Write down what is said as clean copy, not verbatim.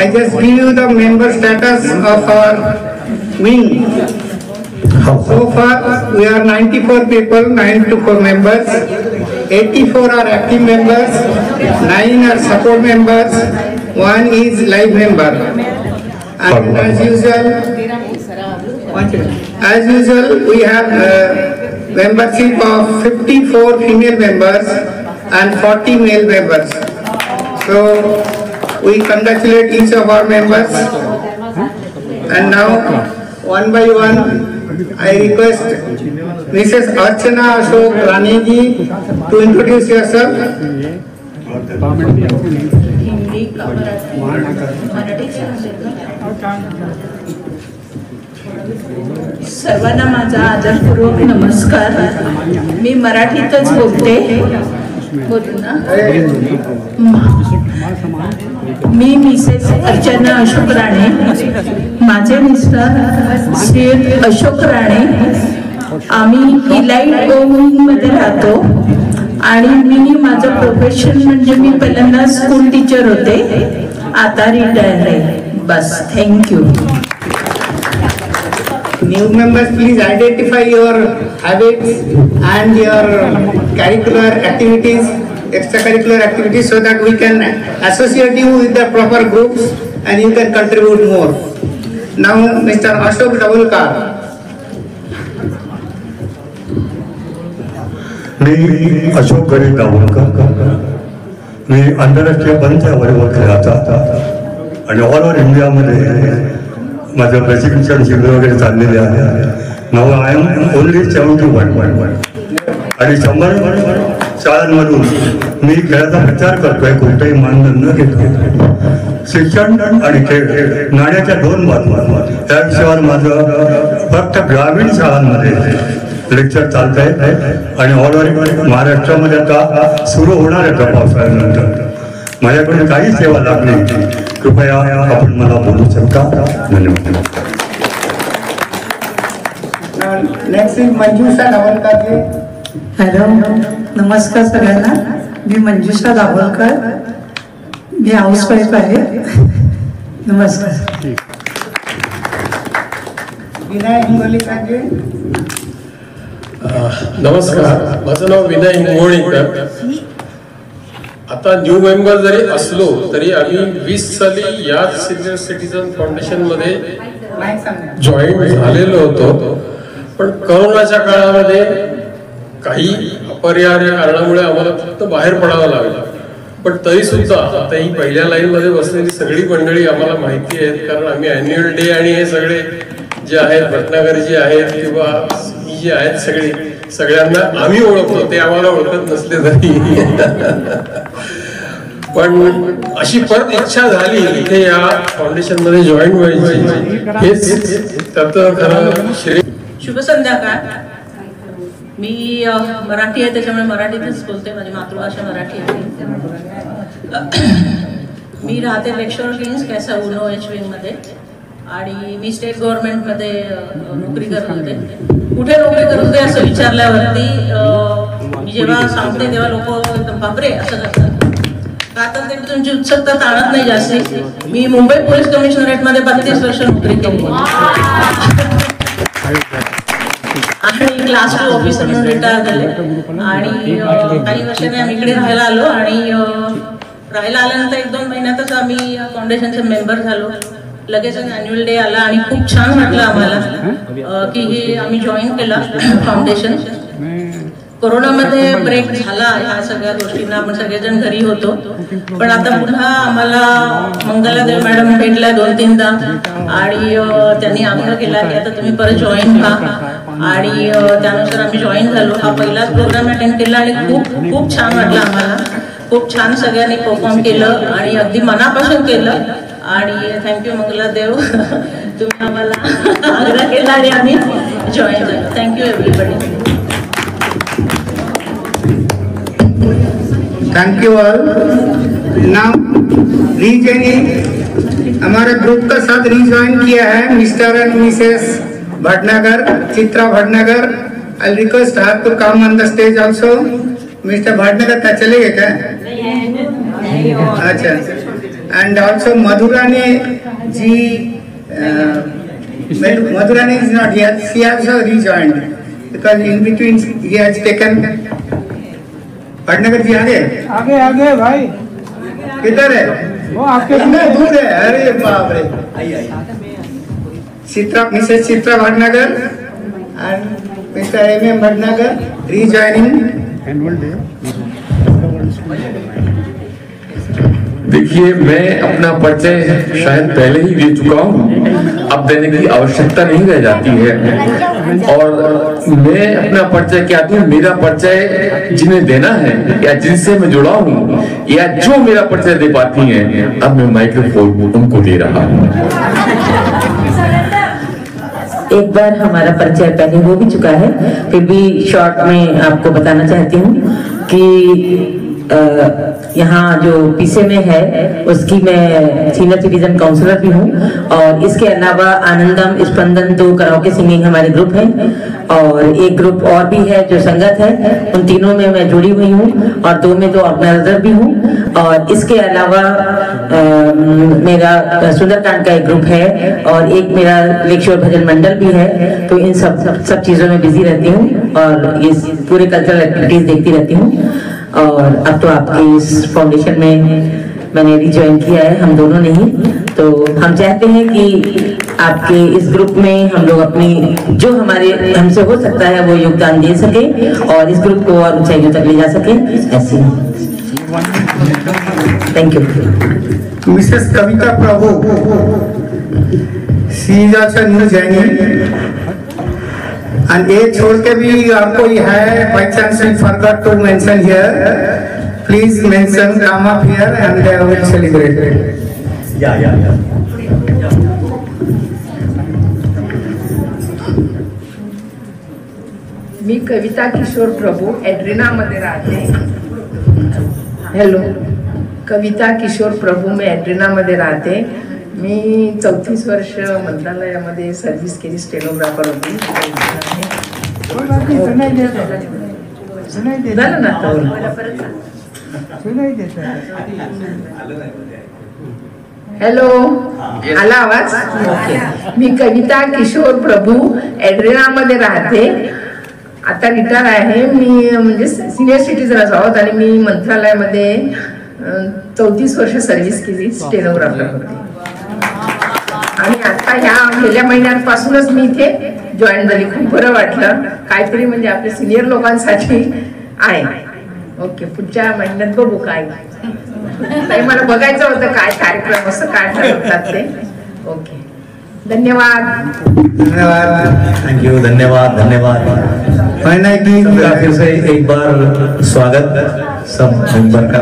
I just give you the member status of our wing. So far, we are 94 people, 94 members. 84 are active members, 9 are support members, 1 is live member. And as usual, we have membership of 54 female members and 40 male members. So we congratulate each of our members. And now, one by one, I request Mrs. Archana Ashok Rani ji to introduce yourself. सर्वांना माझा आदरपूर्वक नमस्कार. मी मराठीतच बोलते. मी Mrs Archana Ashok Rane, माझे mister Shri Ashok Rane. आम्ही elite wing मध्ये राहतो आणि मी माझं प्रोफेशन म्हणजे मी पहिल्यांदा स्कूल टीचर होते, आता रिटायर आहे. बस, thank you. New members, please identify your habits and your curricular activities, extracurricular activities, so that we can associate you with the proper groups and you can contribute more. Now, Mr. Ashok Dabulkar. मी अशोक गणेश दाभोलकर. मी आंतरराष्ट्रीय पंच volleyball खेळाचा आणि all over इंडियामध्ये माझं प्रशिक्षण शिबिर वगैरे चाललेले आहे. नाव आय एम ओनली 71 आणि 100 शाळांमधून मी खेळाचा प्रचार करतोय, कोणताही मानधन न घेतो. शिक्षण आणि खेळ नाण्याच्या दोन बाजू, त्या विषयावर माझं फक्त ग्रामीण शाळांमध्ये लेक्चर चालत आहे आणि ऑल ओव्हर महाराष्ट्रामध्ये आता सुरू होणार आहे पावसाळ्यानंतर. माझ्याकडून काही सेवा लागली, कृपया आपण मला बोलू शकता. धन्यवाद. Next is Manjusha Dabholkar. Hello, नमस्कार सगळ्यांना. मी मंजुषा दाभोलकर, मी हाऊसवाईफ आहे. नमस्कार. विनय हिंगोलीकर. नमस्कार, माझं नाव विनय हिंगोलीकर. आता न्यू मेंबर जरी असलो तरी आम्ही 20 साली याच सिनियर सिटीजन फाउंडेशन मध्ये जॉईन झालेलो होतो. पण कोरोनाच्या काळामध्ये काही अपरिहार्य कारणामुळे आम्हाला फक्त बाहेर पडावं लागलं. पण तरी सुद्धा आता ही पहिल्या लाईन मध्ये बसलेली सगळी मंडळी आम्हाला माहिती आहेत, कारण आम्ही अॅन्युअल डे आणि हे सगळे जे आहेत भटनागर जी आहेत किंवा ही जी आहेत सगळ्यांना आम्ही ओळखतो, ते आम्हाला ओळखत नसले तरी. पण अशी परत इच्छा झाली इथे या फाउंडेशन मध्ये जॉईन व्हायची, हेच त्याचं खरं श्रेय. शुभ संध्याकाळ. मी मराठी आहे, त्याच्यामुळे मराठीतच बोलते. माझी मातृभाषा मराठी आहे. मी राहते लेक्चर Kings Casa Uno H wing मध्ये आणि मी स्टेट गव्हर्नमेंटमध्ये नोकरी करत होते. कुठे नोकरी करत होते असं विचारल्यावरती मी जेव्हा सांगते तेव्हा लोक एकदम बापरे असं करतात. का तर ते तुमची उत्सुकता ताणत नाही जास्ती. मी मुंबई पोलीस कमिशनरेटमध्ये 32 वर्ष नोकरी केली आणि क्लास 2 ऑफिसर म्हणून रिटायर झाले. आणि काही वर्षांनी आम्ही इकडे राहायला आलो आणि राहायला आल्यानंतर 1-2 महिन्यातच आम्ही फाउंडेशनचे मेंबर झालो. लगेच अॅन्युअल डे आला आणि खूप छान वाटलं आम्हाला की हे आम्ही जॉईन केलं फाउंडेशन. कोरोनामध्ये ब्रेक झाला ह्या सगळ्या गोष्टींना, आपण सगळेजण घरी होतो. पण आता पुन्हा आम्हाला मंगलादेव मॅडम भेटल्या 2-3दा आणि त्यांनी आग्रह केला की आता तुम्ही परत जॉईन व्हा आणि त्यानुसार आम्ही जॉईन झालो. हा पहिलाच प्रोग्राम अटेंड केला आणि खूप खूप छान वाटलं आम्हाला. खूप छान सगळ्यांनी परफॉर्म केलं आणि अगदी मनापासून केलं. आणि थँक्यू मंगलादेव, तुम्ही आम्हाला आग्रह केला आणि आम्ही जॉईन झालो. Thank you everybody. Thank you all. Now rejoining, हमारे ग्रुप का साथ रीजॉइन किया है mister and missus Bhatnagar, Chitra Bhatnagar. I request her to come on the stage also. Mister Bhatnagar का चले गए क्या? अच्छा, and also Madhurane ji. Madhurane is not here. She also rejoined because in between he has taken. Bhatnagar जी आगे आगे भाई किधर है? वो आपके दूर है. अरे बाप रे. Mrs. Chitra Bhatnagar and Mr. M.M. Bhatnagar rejoining. देखिए, मैं अपना परिचय शायद पहले ही दे चुका हूँ, अब देने की आवश्यकता नहीं रह जाती है। और मैं अपना परिचय क्या दूं? मेरा परिचय जिन्हें देना है या जिनसे मैं जुड़ा हूँ या जो मेरा परिचय दे पाती हैं, अब मैं माइक्रोफोन उनको दे रहा हूँ। एक बार हमारा परिचय पहले हो भी चुका है, फिर भी शॉर्ट में आपको बताना चाहती हूँ कि यहाँ जो पीसे में है उसकी मैं सीनियर सिटीजन काउंसलर भी हूँ, और इसके अलावा आनंदम स्पंदन 2 कराओके सिंगिंग हमारे ग्रुप हैं, और एक ग्रुप और भी है जो संगत है, उन तीनों में मैं जुड़ी हुई हूँ, और 2 में तो ऑर्गेनाइजर भी हूँ। और इसके अलावा मेरा सुंदरकांड का एक ग्रुप है, और एक मेरा लेक्चर भजन मंडल भी है। तो इन सब चीज़ों में बिजी रहती हूँ और ये पूरे कल्चरल एक्टिविटीज देखती रहती हूँ। और अब तो आपके इस फाउंडेशन में मैंने रिज्वाइन किया है, हम दोनों ने ही। तो हम चाहते हैं कि आपके इस ग्रुप में हम लोग अपनी जो हमसे हो सकता है वो योगदान दे सके और इस ग्रुप को और ऊंचाइयों तक ले जा सके, ऐसे। Thank you. Missus Kavita Prabhu, she is also new joining, and ये छोड़ के भी आपको ये है, by chance we forgot to mention here, please mention, come up here and they will celebrate. या मी कविता किशोर प्रभू एड्रिना मध्ये राहते. हॅलो, कविता किशोर प्रभू, मी एड्रिना मध्ये राहते. मी 34 वर्ष मंत्रालयामध्ये सर्व्हिस केली, स्टेनोग्राफर होती. झालं ना? हॅलो, आला आवाज? ओके. मी कविता किशोर प्रभू एड्रिना मध्ये राहते. आता रिटायर आहे मी, म्हणजे सिनियर सिटीजन आहोत, आणि मी मंत्रालयामध्ये 34 वर्ष सर्व्हिस केली, स्टेनोग्राफर होती. आणि आता ह्या गेल्या महिन्यापासूनच मी इथे जॉईन झाली. खूप बरं वाटलं, काहीतरी म्हणजे आपल्या सिनियर लोकांसाठी आहे. ओके, पुढच्या महिन्यात बघू काय. मला बघायचं होतं काय कार्यक्रम असं काय ठरवतात ते. ओके, धन्यवाद. Thank you. धन्यवाद. फिर से एक बार स्वागत सब मेंबर का.